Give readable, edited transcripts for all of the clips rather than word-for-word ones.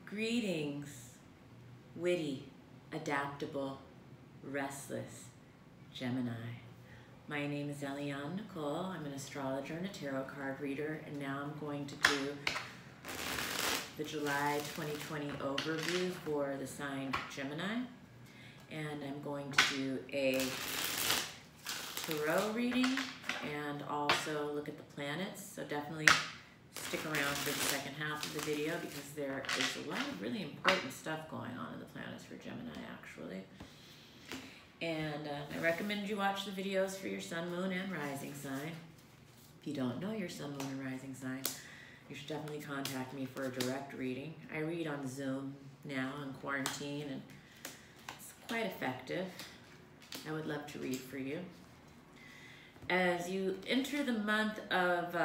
Greetings, witty, adaptable, restless Gemini. My name is Eliane Nicole. I'm an astrologer and a tarot card reader, and now I'm going to do the July 2020 overview for the sign Gemini. And I'm going to do a tarot reading and also look at the planets. So definitely stick around for the second half of the video because there is a lot of really important stuff going on in the planets for Gemini, actually. And I recommend you watch the videos for your sun, moon, and rising sign. If you don't know your sun, moon, and rising sign, you should definitely contact me for a direct reading. I read on Zoom now in quarantine, and it's quite effective. I would love to read for you. As you enter the month of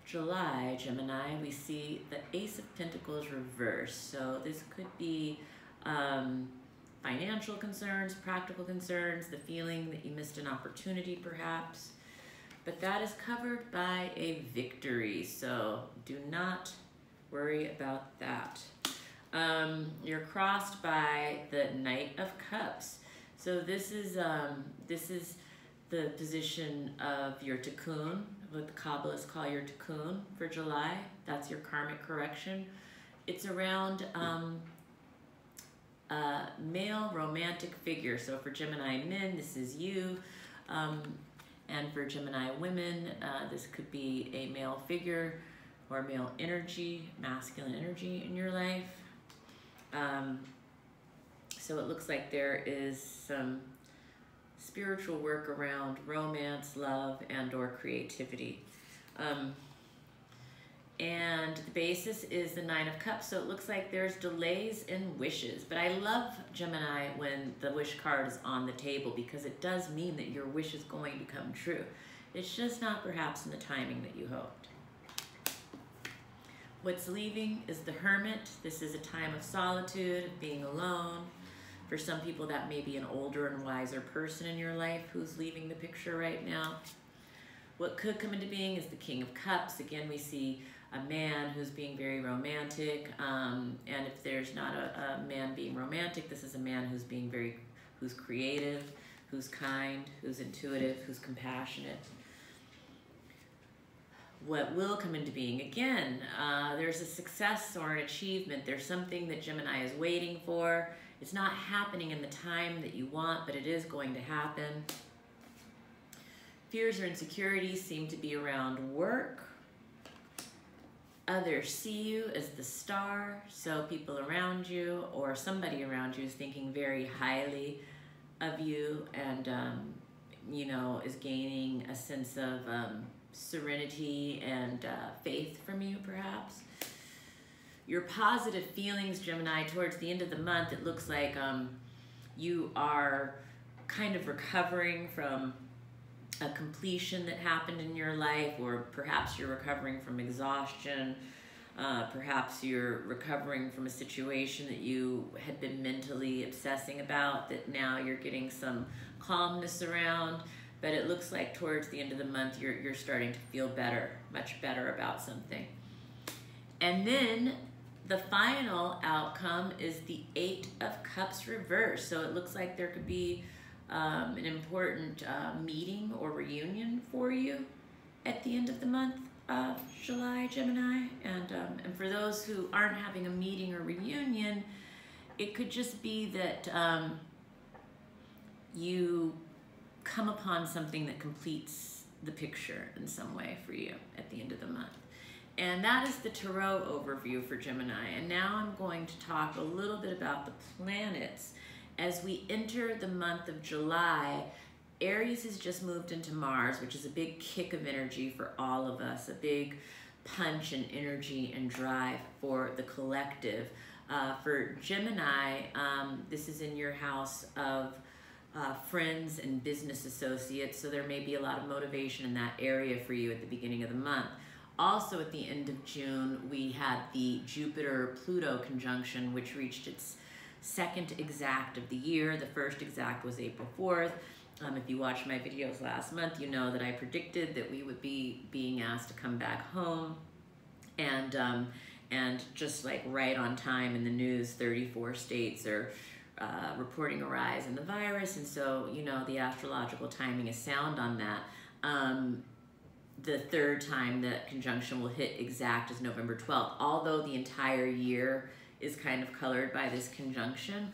July, Gemini, we see the Ace of Pentacles reversed. So this could be financial concerns, practical concerns, the feeling that you missed an opportunity perhaps. But that is covered by a victory, so do not worry about that. You're crossed by the Knight of Cups. So this is the position of your tikkun, what the Kabbalists call your tikkun for July. That's your karmic correction. It's around male romantic figure. So for Gemini men, this is you. And for Gemini women, this could be a male figure or male energy, masculine energy in your life. So it looks like there is some spiritual work around romance, love, and or creativity. And the basis is the Nine of Cups, so it looks like there's delays in wishes. But I love, Gemini, when the wish card is on the table because it does mean that your wish is going to come true. It's just not perhaps in the timing that you hoped. What's leaving is the Hermit. This is a time of solitude, of being alone. For some people, that may be an older and wiser person in your life who's leaving the picture right now. What could come into being is the King of Cups. Again, we see a man who's being very romantic. And if there's not a man being romantic, this is a man who's creative, who's kind, who's intuitive, who's compassionate. What will come into being? Again, there's a success or an achievement. There's something that Gemini is waiting for. It's not happening in the time that you want, but it is going to happen. Fears or insecurities seem to be around work. Others see you as the star, so people around you or somebody around you is thinking very highly of you and, you know, is gaining a sense of serenity and faith from you, perhaps. Your positive feelings, Gemini, towards the end of the month, it looks like you are kind of recovering from a completion that happened in your life, or perhaps you're recovering from exhaustion. Perhaps you're recovering from a situation that you had been mentally obsessing about that now you're getting some calmness around. But it looks like towards the end of the month, you're starting to feel better, much better about something. And then the final outcome is the Eight of Cups reversed. So it looks like there could be an important meeting or reunion for you at the end of the month of July, Gemini. And for those who aren't having a meeting or reunion, it could just be that you come upon something that completes the picture in some way for you at the end of the month. And that is the tarot overview for Gemini. And now I'm going to talk a little bit about the planets. As we enter the month of July, Aries has just moved into Mars, which is a big kick of energy for all of us, a big punch and energy and drive for the collective. For Gemini, this is in your house of friends and business associates, so there may be a lot of motivation in that area for you at the beginning of the month. Also at the end of June, we had the Jupiter-Pluto conjunction, which reached its second exact of the year. The first exact was April 4th. If you watched my videos last month, you know that I predicted that we would be being asked to come back home and and just like right on time in the news, 34 states are reporting a rise in the virus, and so, you know, the astrological timing is sound on that. The third time that conjunction will hit exact is November 12th, although the entire year is kind of colored by this conjunction.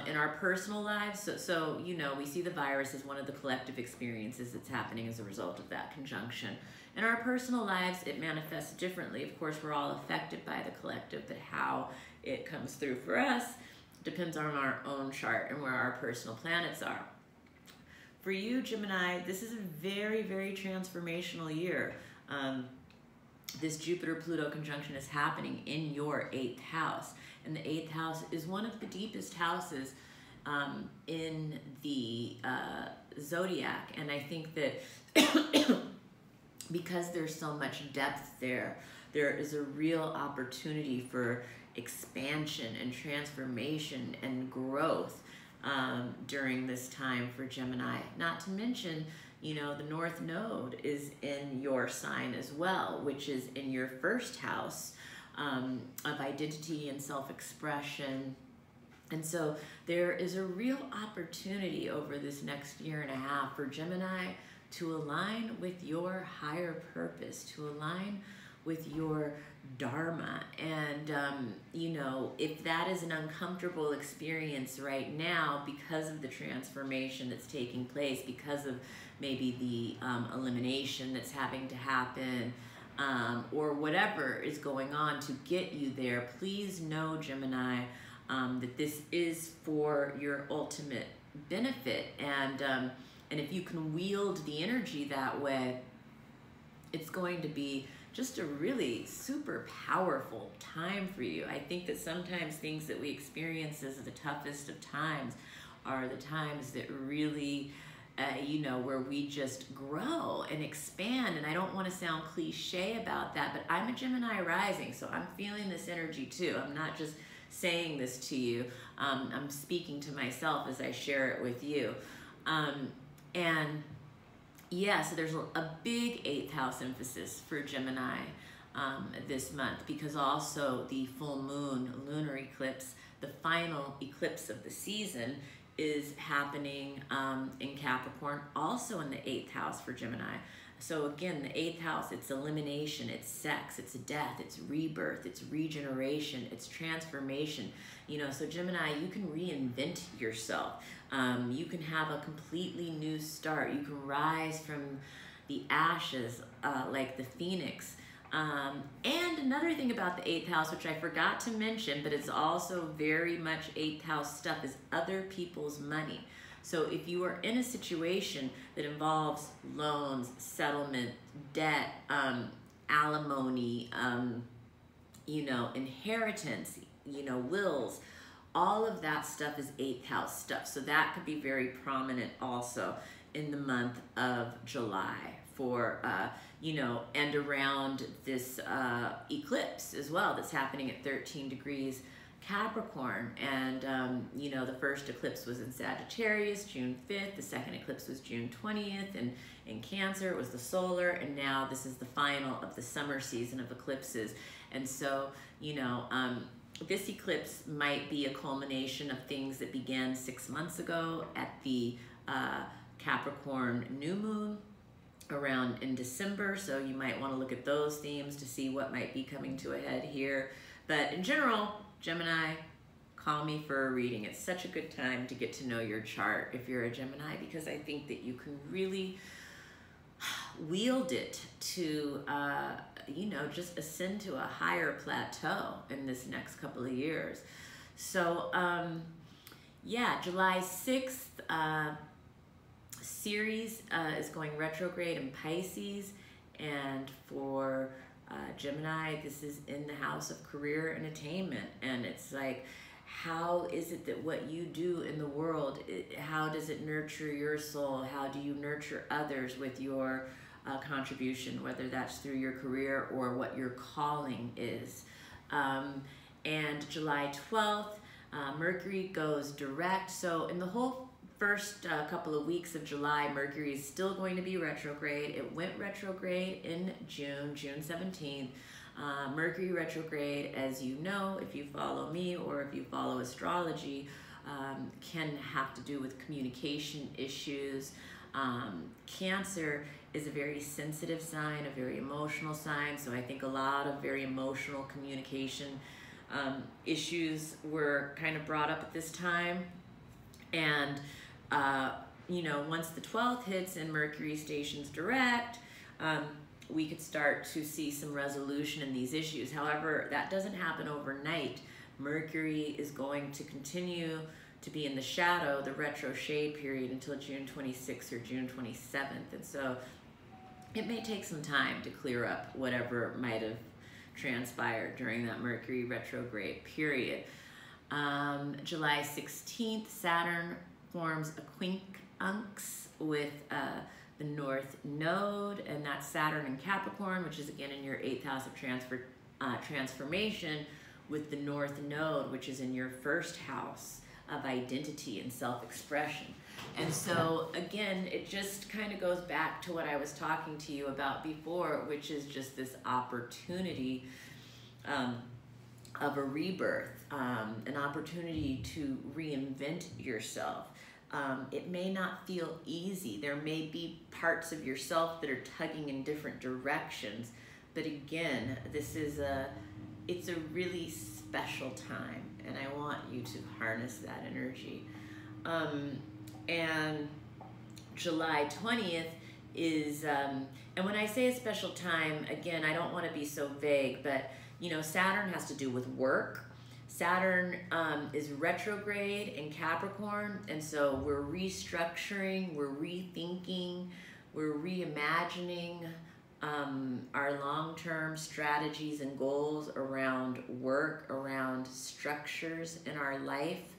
In our personal lives, so you know, we see the virus as one of the collective experiences that's happening as a result of that conjunction. In our personal lives, it manifests differently. Of course, we're all affected by the collective, but how it comes through for us depends on our own chart and where our personal planets are. For you, Gemini, this is a very, very transformational year. This Jupiter-Pluto conjunction is happening in your 8th house. And the 8th house is one of the deepest houses in the zodiac. And I think that because there's so much depth there, there is a real opportunity for expansion and transformation and growth during this time for Gemini. Not to mention, you know, the North Node is in your sign as well, which is in your 1st house of identity and self-expression. And so there is a real opportunity over this next year and a half for Gemini to align with your higher purpose, to align with your dharma. And, you know, if that is an uncomfortable experience right now because of the transformation that's taking place, because of maybe the elimination that's having to happen, or whatever is going on to get you there, please know, Gemini, that this is for your ultimate benefit. And if you can wield the energy that way, it's going to be just a really super powerful time for you. I think that sometimes things that we experience as the toughest of times are the times that really, you know, where we just grow and expand. And I don't want to sound cliche about that, but I'm a Gemini rising, so I'm feeling this energy too. I'm not just saying this to you. I'm speaking to myself as I share it with you. And yeah, so there's a big 8th house emphasis for Gemini this month, because also the full moon lunar eclipse, the final eclipse of the season, is happening in Capricorn, also in the 8th house for Gemini. So again, the 8th house, it's elimination, it's sex, it's death, it's rebirth, it's regeneration, it's transformation. You know, so Gemini, you can reinvent yourself. You can have a completely new start. You can rise from the ashes like the phoenix. And another thing about the 8th house, which I forgot to mention, but it's also very much 8th house stuff, is other people's money. So if you are in a situation that involves loans, settlement, debt, alimony, you know, inheritance, you know, wills, all of that stuff is 8th house stuff. So that could be very prominent also in the month of July for, you know, and around this eclipse as well that's happening at 13 degrees Capricorn. And, you know, the first eclipse was in Sagittarius, June 5th. The second eclipse was June 20th. And in Cancer, it was the solar. And now this is the final of the summer season of eclipses. And so, you know, this eclipse might be a culmination of things that began 6 months ago at the Capricorn new moon around in December. So you might want to look at those themes to see what might be coming to a head here. But in general, Gemini, call me for a reading. It's such a good time to get to know your chart if you're a Gemini, because I think that you can really wield it to, you know, just ascend to a higher plateau in this next couple of years. So, yeah, July 6th, Ceres is going retrograde in Pisces, and for Gemini, this is in the house of career and attainment. And it's like, how is it that what you do in the world, how does it nurture your soul? How do you nurture others with your contribution, whether that's through your career or what your calling is? And July 12th, Mercury goes direct. So in the whole first couple of weeks of July, Mercury is still going to be retrograde. It went retrograde in June 17th. Mercury retrograde, as you know, if you follow me or if you follow astrology, can have to do with communication issues. Cancer is a very sensitive sign, a very emotional sign, so I think a lot of very emotional communication issues were kind of brought up at this time. And you know, once the 12th hits and Mercury stations direct, we could start to see some resolution in these issues. However, that doesn't happen overnight. Mercury is going to continue to be in the shadow, the retro shade period, until June 26th or June 27th. And so it may take some time to clear up whatever might have transpired during that Mercury retrograde period. July 16th, Saturn forms a quincunx with the North Node, and that's Saturn in Capricorn, which is again in your 8th house of transformation, with the North Node, which is in your 1st house of identity and self-expression. And so again, it just kind of goes back to what I was talking to you about before, which is just this opportunity of a rebirth, an opportunity to reinvent yourself. It may not feel easy. There may be parts of yourself that are tugging in different directions, but again, it's a really special time, and I want you to harness that energy. And July 20th is, and when I say a special time, again, I don't want to be so vague, but you know, Saturn has to do with work. Saturn is retrograde in Capricorn, and so we're restructuring, we're rethinking, we're reimagining our long-term strategies and goals around work, around structures in our life,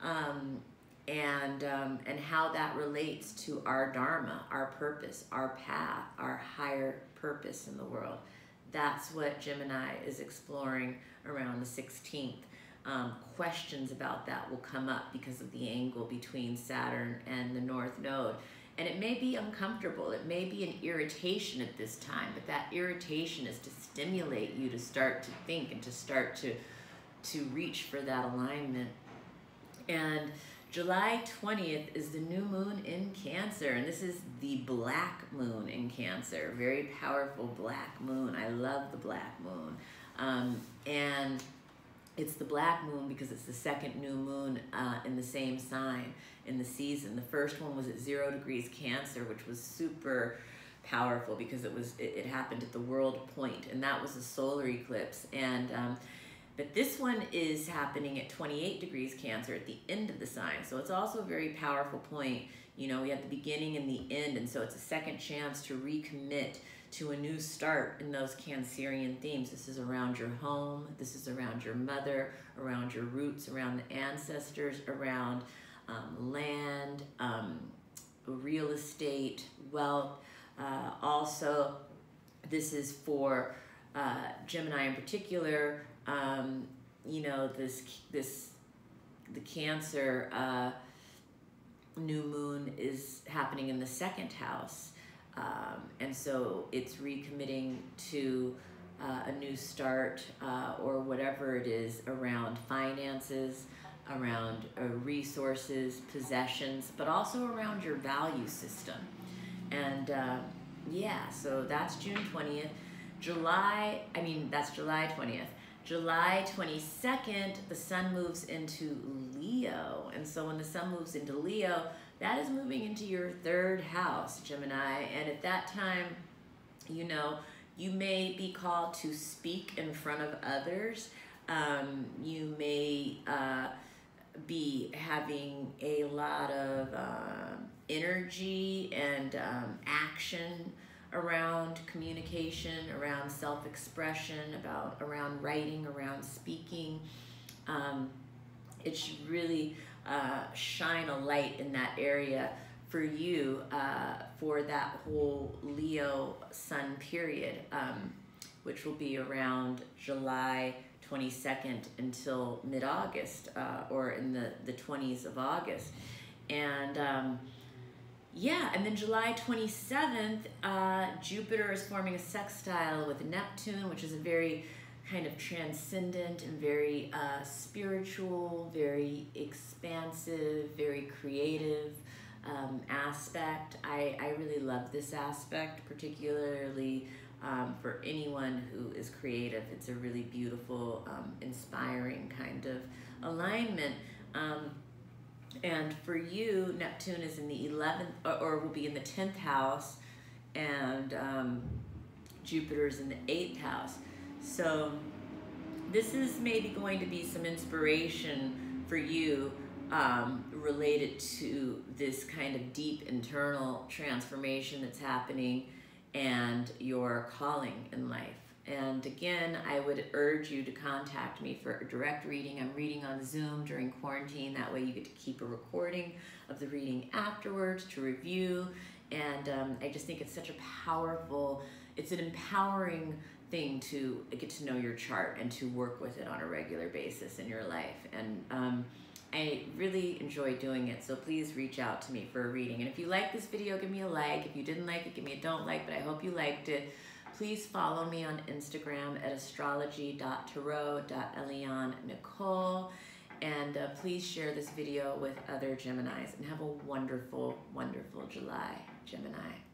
and how that relates to our dharma, our purpose, our path, our higher purpose in the world. That's what Gemini is exploring around the 16th. Questions about that will come up because of the angle between Saturn and the North Node. And it may be uncomfortable, it may be an irritation at this time, but that irritation is to stimulate you to start to think and to start to reach for that alignment. And July 20th is the new moon in Cancer, and this is the black moon in Cancer, very powerful black moon. I love the black moon. And it's the black moon because it's the second new moon in the same sign in the season. The first one was at 0 degrees Cancer, which was super powerful because it happened at the world point, and that was a solar eclipse. And but this one is happening at 28 degrees Cancer at the end of the sign. So it's also a very powerful point. You know, we have the beginning and the end, and so it's a second chance to recommit to a new start in those Cancerian themes. This is around your home, this is around your mother, around your roots, around the ancestors, around land, real estate, wealth. Also, this is for Gemini in particular. You know, the Cancer new moon is happening in the 2nd house. And so it's recommitting to a new start or whatever it is around finances, around resources, possessions, but also around your value system. And yeah, so that's June 20th. That's July 20th. July 22nd, the sun moves into Leo. And so when the sun moves into Leo, that is moving into your 3rd house, Gemini. And at that time, you know, you may be called to speak in front of others. You may be having a lot of energy and action around communication, around self-expression, around writing, around speaking. It should really shine a light in that area for you for that whole Leo sun period, which will be around July 22nd until mid-August or in the 20s of August. And yeah, and then July 27th, Jupiter is forming a sextile with Neptune, which is a very kind of transcendent and very spiritual, very expansive, very creative aspect. I really love this aspect, particularly for anyone who is creative. It's a really beautiful, inspiring kind of alignment. And for you, Neptune is in the 11th, or will be in the 10th house, and Jupiter is in the 8th house. So this is maybe going to be some inspiration for you related to this kind of deep internal transformation that's happening and your calling in life. And again, I would urge you to contact me for a direct reading. I'm reading on Zoom during quarantine. That way you get to keep a recording of the reading afterwards to review. And I just think it's such a powerful, it's an empowering thing to get to know your chart and to work with it on a regular basis in your life. And I really enjoy doing it, so please reach out to me for a reading. And if you like this video, give me a like. If you didn't like it, give me a don't like, but I hope you liked it. Please follow me on Instagram at astrology.tarot.Eliane Nicole. And please share this video with other Geminis. And have a wonderful, wonderful July, Gemini.